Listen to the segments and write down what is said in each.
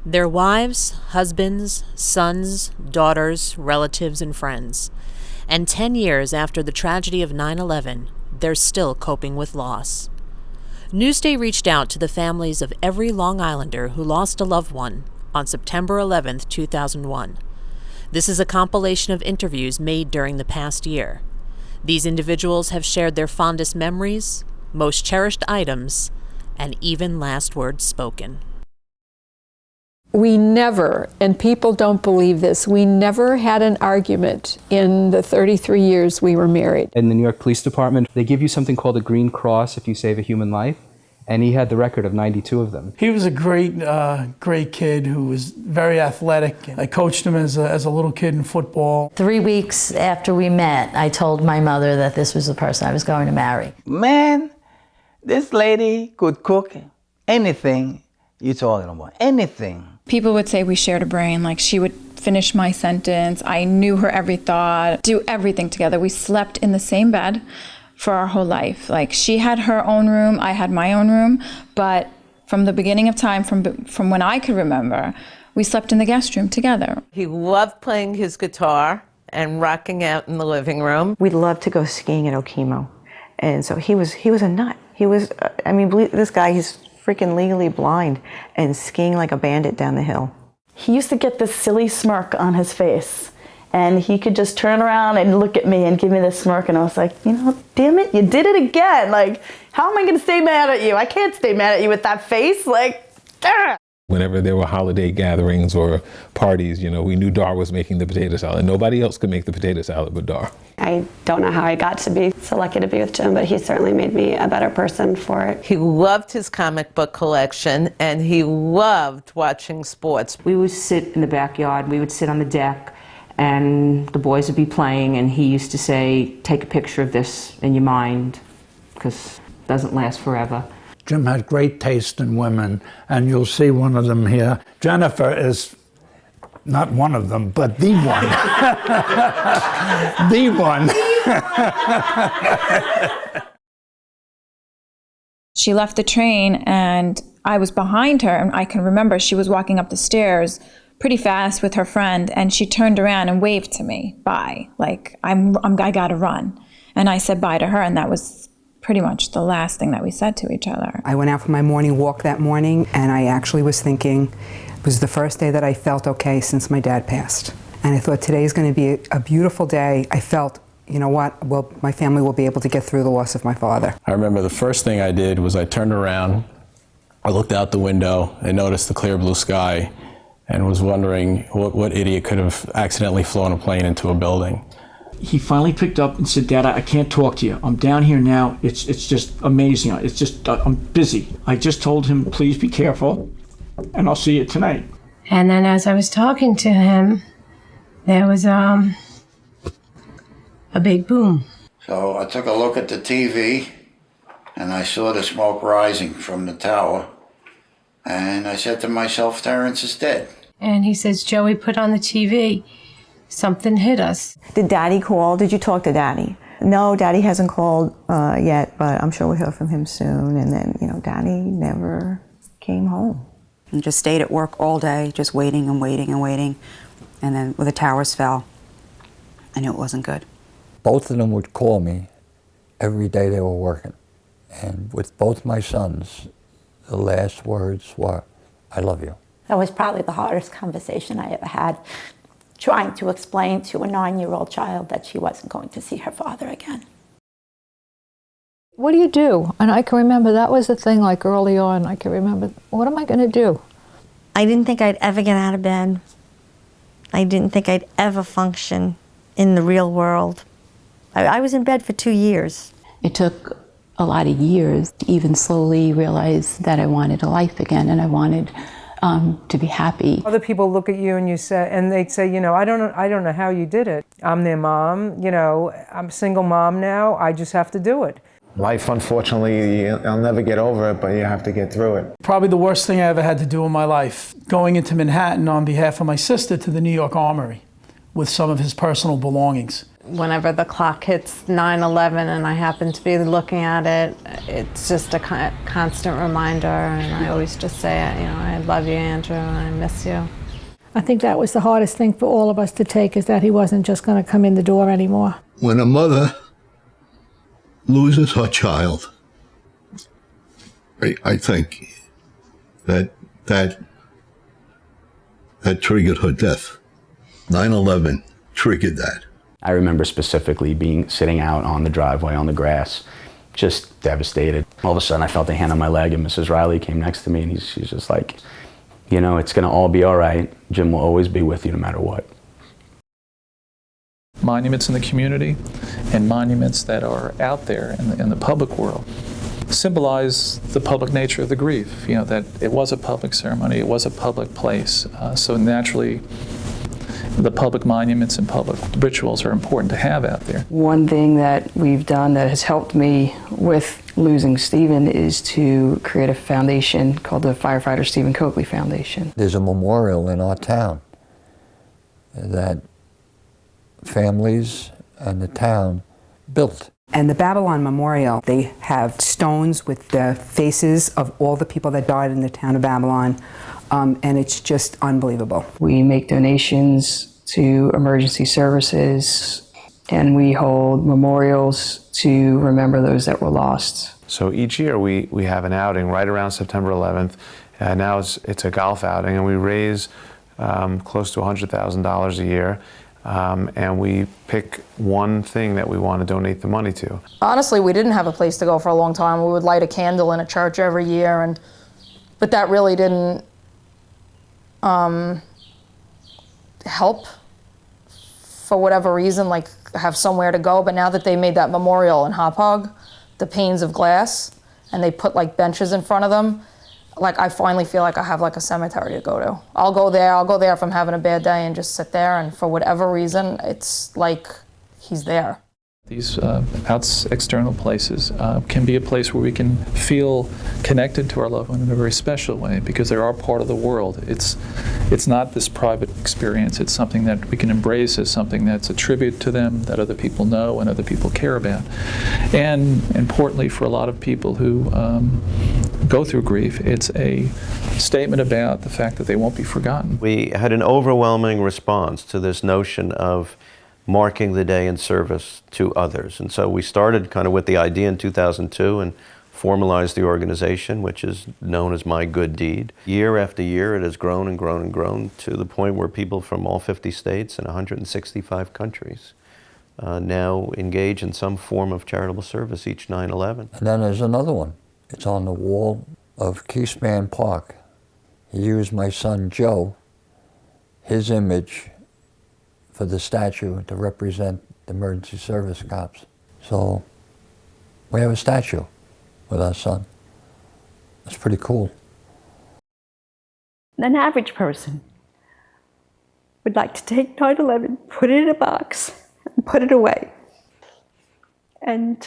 Their wives, husbands, sons, daughters, relatives, and friends. And 10 years after the tragedy of 9/11, they're still coping with loss. Newsday reached out to the families of every Long Islander who lost a loved one on September 11, 2001. This is a compilation of interviews made during the past year. These individuals have shared their fondest memories, most cherished items, and even last words spoken. We never, and people don't believe this, we never had an argument in the 33 years we were married. In the New York Police Department, they give you something called a Green Cross if you save a human life, and he had the record of 92 of them. He was a great kid who was very athletic. I coached him as a little kid in football. 3 weeks after we met, I told my mother that this was the person I was going to marry. Man, this lady could cook anything you told her about, anything. People would say we shared a brain, like she would finish my sentence, I knew her every thought, do everything together. We slept in the same bed for our whole life. Like she had her own room, I had my own room, but from the beginning of time, from when I could remember, we slept in the guest room together. He loved playing his guitar and rocking out in the living room. We loved to go skiing at Okemo, and so he was a nut. He was, I mean, this guy, he's freaking legally blind and skiing like a bandit down the hill. He used to get this silly smirk on his face, and he could just turn around and look at me and give me this smirk, and I was like, you know, damn it, you did it again. Like, how am I going to stay mad at you? I can't stay mad at you with that face. Like, ah. Whenever there were holiday gatherings or parties, we knew Dar was making the potato salad. Nobody else could make the potato salad but Dar. I don't know how I got to be so lucky to be with Jim, but he certainly made me a better person for it. He loved his comic book collection, and he loved watching sports. We would sit in the backyard, we would sit on the deck, and the boys would be playing, and he used to say, take a picture of this in your mind, because it doesn't last forever. Jim had great taste in women, and you'll see one of them here. Jennifer is not one of them, but the one. The one. She left the train and I was behind her, and I can remember she was walking up the stairs pretty fast with her friend, and she turned around and waved to me, bye, like I gotta run. And I said bye to her, and that was pretty much the last thing that we said to each other. I went out for my morning walk that morning, and I actually was thinking, it was the first day that I felt okay since my dad passed. And I thought today's going to be a beautiful day. I felt, you know what, well, my family will be able to get through the loss of my father. I remember the first thing I did was I turned around, I looked out the window and noticed the clear blue sky and was wondering what idiot could have accidentally flown a plane into a building. He finally picked up and said, Dad, I can't talk to you. I'm down here now. It's just amazing. It's just, I'm busy. I just told him, please be careful, and I'll see you tonight. And then as I was talking to him, there was a big boom. So I took a look at the TV, and I saw the smoke rising from the tower. And I said to myself, Terrence is dead. And he says, Joey, put on the TV. Something hit us. Did Daddy call? Did you talk to Daddy? No, Daddy hasn't called yet, but I'm sure we'll hear from him soon. And then, Daddy never came home. And just stayed at work all day, just waiting and waiting and waiting. And then when the towers fell, I knew it wasn't good. Both of them would call me every day they were working. And with both my sons, the last words were, I love you. That was probably the hardest conversation I ever had, trying to explain to a 9-year-old child that she wasn't going to see her father again. What do you do? And I can remember that was the thing, like early on, I can remember, what am I going to do? I didn't think I'd ever get out of bed. I didn't think I'd ever function in the real world. I was in bed for 2 years. It took a lot of years to even slowly realize that I wanted a life again, and I wanted to be happy. Other people look at you and they'd say, I don't know how you did it. I'm their mom, I'm a single mom now, I just have to do it. Life, unfortunately, I'll never get over it, but you have to get through it. Probably the worst thing I ever had to do in my life, going into Manhattan on behalf of my sister to the New York Armory with some of his personal belongings. Whenever the clock hits 9/11 and I happen to be looking at it, it's just a constant reminder, and I always just say, I love you, Andrew, and I miss you. I think that was the hardest thing for all of us to take, is that he wasn't just going to come in the door anymore. When a mother loses her child, I think that triggered her death. 9/11 triggered that. I remember specifically sitting out on the driveway on the grass, just devastated. All of a sudden I felt a hand on my leg, and Mrs. Riley came next to me, and she's just like, it's gonna all be all right. Jim will always be with you no matter what. Monuments in the community and monuments that are out there in the public world symbolize the public nature of the grief. That it was a public ceremony, it was a public place. So naturally, the public monuments and public rituals are important to have out there. One thing that we've done that has helped me with losing Stephen is to create a foundation called the Firefighter Stephen Coakley Foundation. There's a memorial in our town that families and the town built. And the Babylon Memorial, they have stones with the faces of all the people that died in the town of Babylon, and it's just unbelievable. We make donations to emergency services, and we hold memorials to remember those that were lost. So each year we have an outing right around September 11th. Now it's a golf outing, and we raise close to $100,000 a year. And we pick one thing that we want to donate the money to. Honestly, we didn't have a place to go for a long time. We would light a candle in a church every year, but that really didn't help for whatever reason, like have somewhere to go. But now that they made that memorial in Hauppauge, the panes of glass, and they put like benches in front of them, like I finally feel like I have like a cemetery to go to. I'll go there if I'm having a bad day and just sit there, and for whatever reason, it's like he's there. These external places can be a place where we can feel connected to our loved one in a very special way, because they are part of the world. It's not this private experience. It's something that we can embrace as something that's a tribute to them, that other people know and other people care about. And importantly, for a lot of people who go through grief, it's a statement about the fact that they won't be forgotten. We had an overwhelming response to this notion of marking the day in service to others. And so we started kind of with the idea in 2002 and formalized the organization, which is known as My Good Deed. Year after year, it has grown and grown and grown to the point where people from all 50 states and 165 countries now engage in some form of charitable service each 9/11. And then there's another one. It's on the wall of Keyspan Park. He used my son Joe, his image, for the statue to represent the emergency service cops. So we have a statue with our son. That's pretty cool. An average person would like to take 9/11, put it in a box, and put it away. And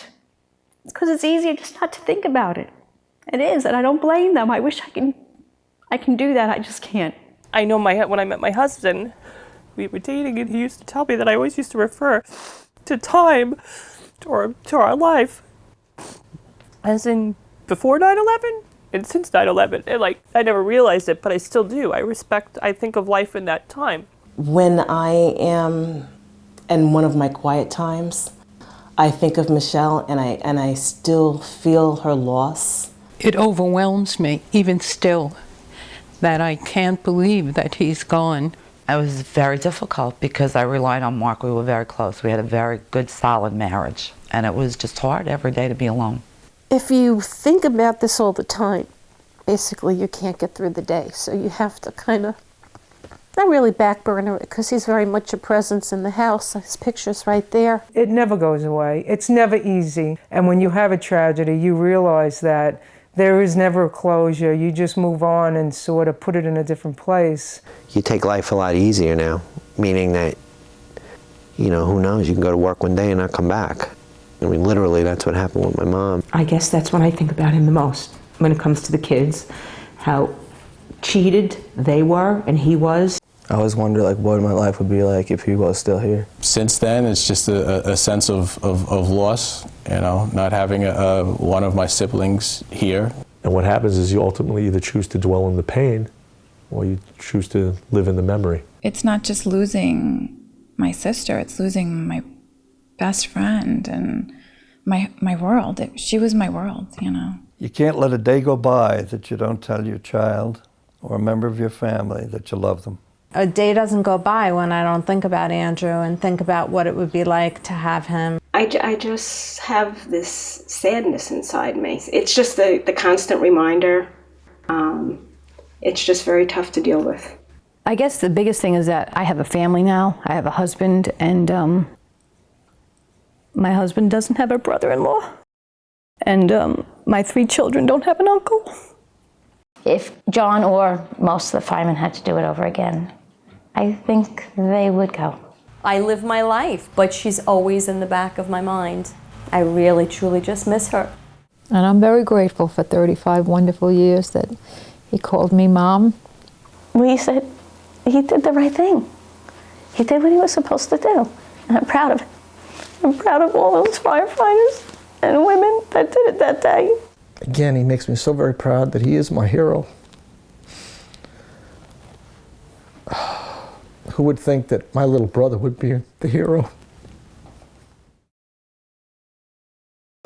it's because it's easier just not to think about it. It is, and I don't blame them. I wish I can do that, I just can't. I know when I met my husband, we were dating, and he used to tell me that I always used to refer to time or to our life as in before 9/11 and since 9/11. And like, I never realized it, but I still do. I think of life in that time. When I am in one of my quiet times, I think of Michele, and I still feel her loss. It overwhelms me, even still, that I can't believe that he's gone. It was very difficult because I relied on Mark. We were very close. We had a very good, solid marriage. And it was just hard every day to be alone. If you think about this all the time, basically you can't get through the day. So you have to kind of, not really back burner it, because he's very much a presence in the house. His picture's right there. It never goes away. It's never easy. And when you have a tragedy, you realize that there is never a closure. You just move on and sort of put it in a different place. You take life a lot easier now, meaning that, who knows, you can go to work one day and not come back. I mean, literally, that's what happened with my mom. I guess that's when I think about him the most, when it comes to the kids, how cheated they were and he was. I always wonder like what my life would be like if he was still here. Since then, it's just a sense of loss, you know, not having one of my siblings here. And what happens is you ultimately either choose to dwell in the pain or you choose to live in the memory. It's not just losing my sister, it's losing my best friend and my world. She was my world, you know. You can't let a day go by that you don't tell your child or a member of your family that you love them. A day doesn't go by when I don't think about Andrew and think about what it would be like to have him. I just have this sadness inside me. It's just the constant reminder. It's just very tough to deal with. I guess the biggest thing is that I have a family now. I have a husband, and my husband doesn't have a brother-in-law. And my 3 children don't have an uncle. If John or most of the firemen had to do it over again, I think they would go. I live my life, but she's always in the back of my mind. I really, truly just miss her. And I'm very grateful for 35 wonderful years that he called me Mom. We said he did the right thing. He did what he was supposed to do. And I'm proud of him. I'm proud of all those firefighters and women that did it that day. Again, he makes me so very proud that he is my hero. Who would think that my little brother would be the hero?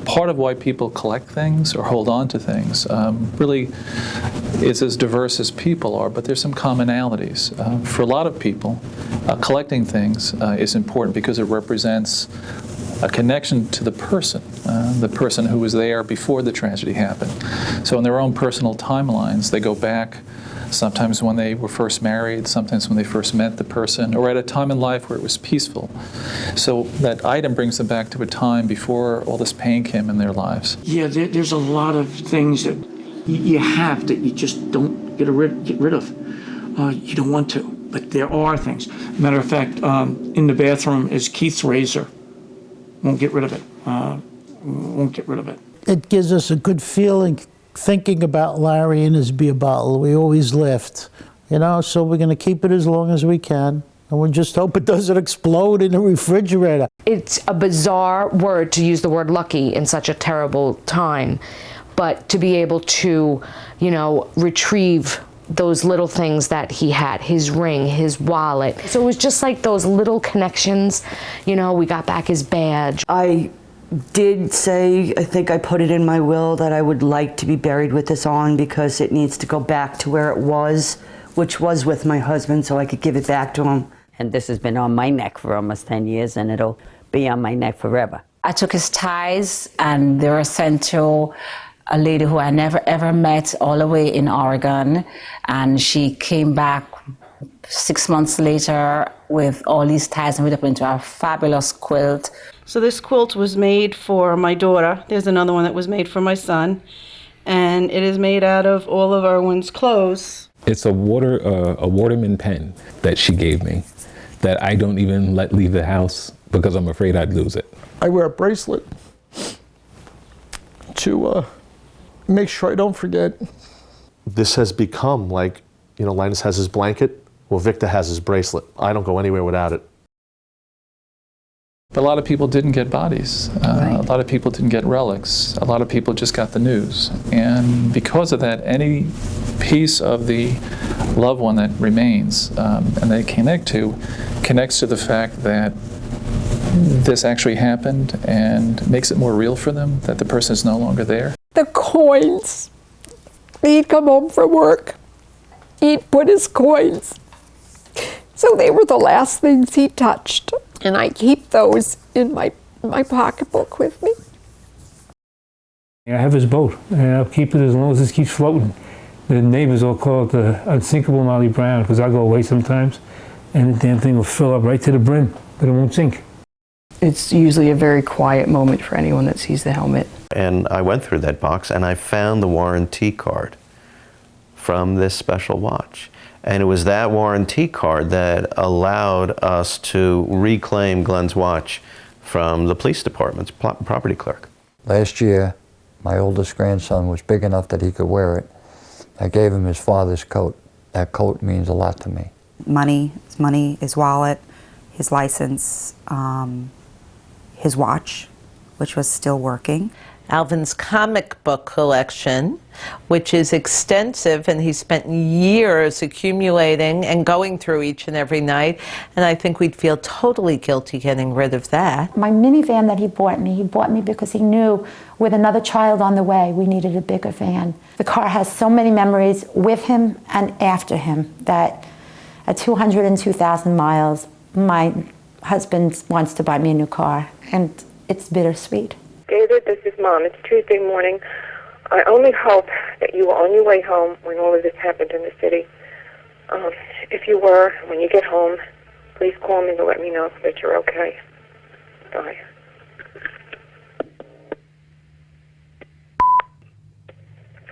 Part of why people collect things or hold on to things really is as diverse as people are, but there's some commonalities. For a lot of people, collecting things is important because it represents a connection to the person who was there before the tragedy happened. So in their own personal timelines, they go back sometimes when they were first married, sometimes when they first met the person, or at a time in life where it was peaceful. So that item brings them back to a time before all this pain came in their lives. Yeah, there's a lot of things that you have that you just don't get rid of. You don't want to, but there are things. Matter of fact, in the bathroom is Keith's razor. Won't get rid of it. Won't get rid of it. It gives us a good feeling thinking about Larry and his beer bottle. We always laughed, you know, so we're going to keep it as long as we can. And we just hope it doesn't explode in the refrigerator. It's a bizarre word to use the word lucky in such a terrible time, but to be able to, you know, retrieve those little things that he had, his ring, his wallet. So it was just like those little connections, you know, we got back his badge. I did say, I think I put it in my will that I would like to be buried with this on because it needs to go back to where it was, which was with my husband, so I could give it back to him. And this has been on my neck for almost 10 years, and it'll be on my neck forever. I took his ties, and they were sent to a lady who I never ever met all the way in Oregon, and she came back 6 months later with all these ties and put up into a fabulous quilt. So this quilt was made for my daughter. There's another one that was made for my son, and it is made out of all of Erwin's clothes. It's a Waterman pen that she gave me that I don't even let leave the house because I'm afraid I'd lose it. I wear a bracelet to make sure I don't forget. This has become like, you know, Linus has his blanket, well, Victor has his bracelet. I don't go anywhere without it. But a lot of people didn't get bodies. A lot of people didn't get relics. A lot of people just got the news. And because of that, any piece of the loved one that remains and they connects to the fact that this actually happened and makes it more real for them, that the person is no longer there. The coins. He'd come home from work. He'd put his coins. So they were the last things he touched. And I keep those in my pocketbook with me. I have his boat, and I'll keep it as long as it keeps floating. The neighbors all call it the unsinkable Molly Brown, because I go away sometimes, and the damn thing will fill up right to the brim, but it won't sink. It's usually a very quiet moment for anyone that sees the helmet. And I went through that box, and I found the warranty card from this special watch. And it was that warranty card that allowed us to reclaim Glenn's watch from the police department's property clerk. Last year, my oldest grandson was big enough that he could wear it. I gave him his father's coat. That coat means a lot to me. Money, his wallet, his license, his watch, which was still working. Alvin's comic book collection, which is extensive, and he spent years accumulating and going through each and every night, and I think we'd feel totally guilty getting rid of that. My minivan that he bought me because he knew with another child on the way, we needed a bigger van. The car has so many memories with him and after him that at 202,000 miles, my husband wants to buy me a new car, and it's bittersweet. David, this is Mom. It's Tuesday morning. I only hope that you were on your way home when all of this happened in the city. If you were, when you get home, please call me to let me know that you're okay. Bye.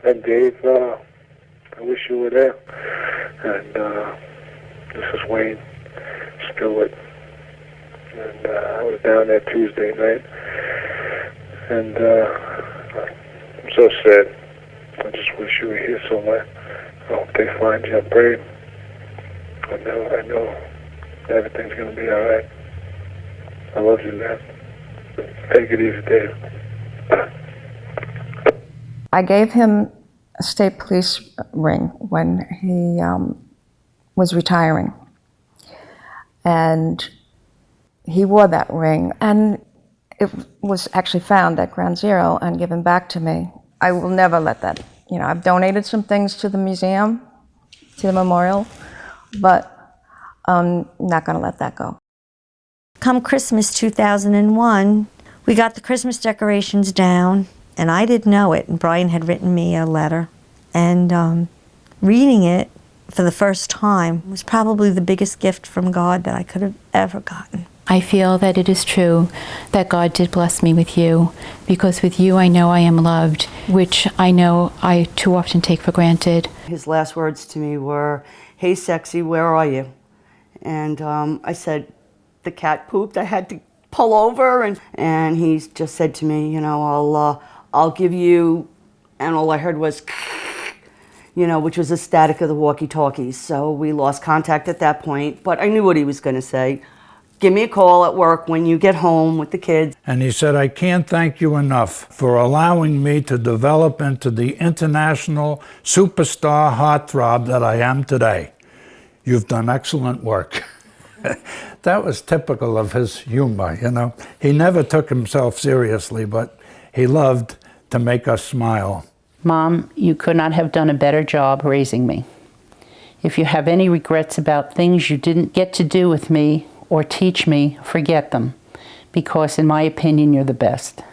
Hi, Dave. I wish you were there. And this is Wayne Stewart. And I was down there Tuesday night. And I'm so sad. I just wish you were here somewhere. I hope they find you. I pray. I know everything's going to be all right. I love you, man. Take it easy, Dave. I gave him a state police ring when he was retiring. And he wore that ring. And it was actually found at Ground Zero and given back to me. I will never let that, I've donated some things to the museum, to the memorial, but I'm not gonna let that go. Come Christmas 2001, we got the Christmas decorations down, and I didn't know it, and Brian had written me a letter, and reading it for the first time was probably the biggest gift from God that I could have ever gotten. I feel that it is true that God did bless me with you, because with you I know I am loved, which I know I too often take for granted. His last words to me were, "Hey sexy, where are you?" And I said, "The cat pooped, I had to pull over." And he just said to me, I'll give you, and all I heard was, which was the static of the walkie-talkies. So we lost contact at that point, but I knew what he was going to say. Give me a call at work when you get home with the kids. And he said, "I can't thank you enough for allowing me to develop into the international superstar heartthrob that I am today. You've done excellent work." That was typical of his humor, He never took himself seriously, but he loved to make us smile. Mom, you could not have done a better job raising me. If you have any regrets about things you didn't get to do with me or teach me, forget them, because in my opinion, you're the best.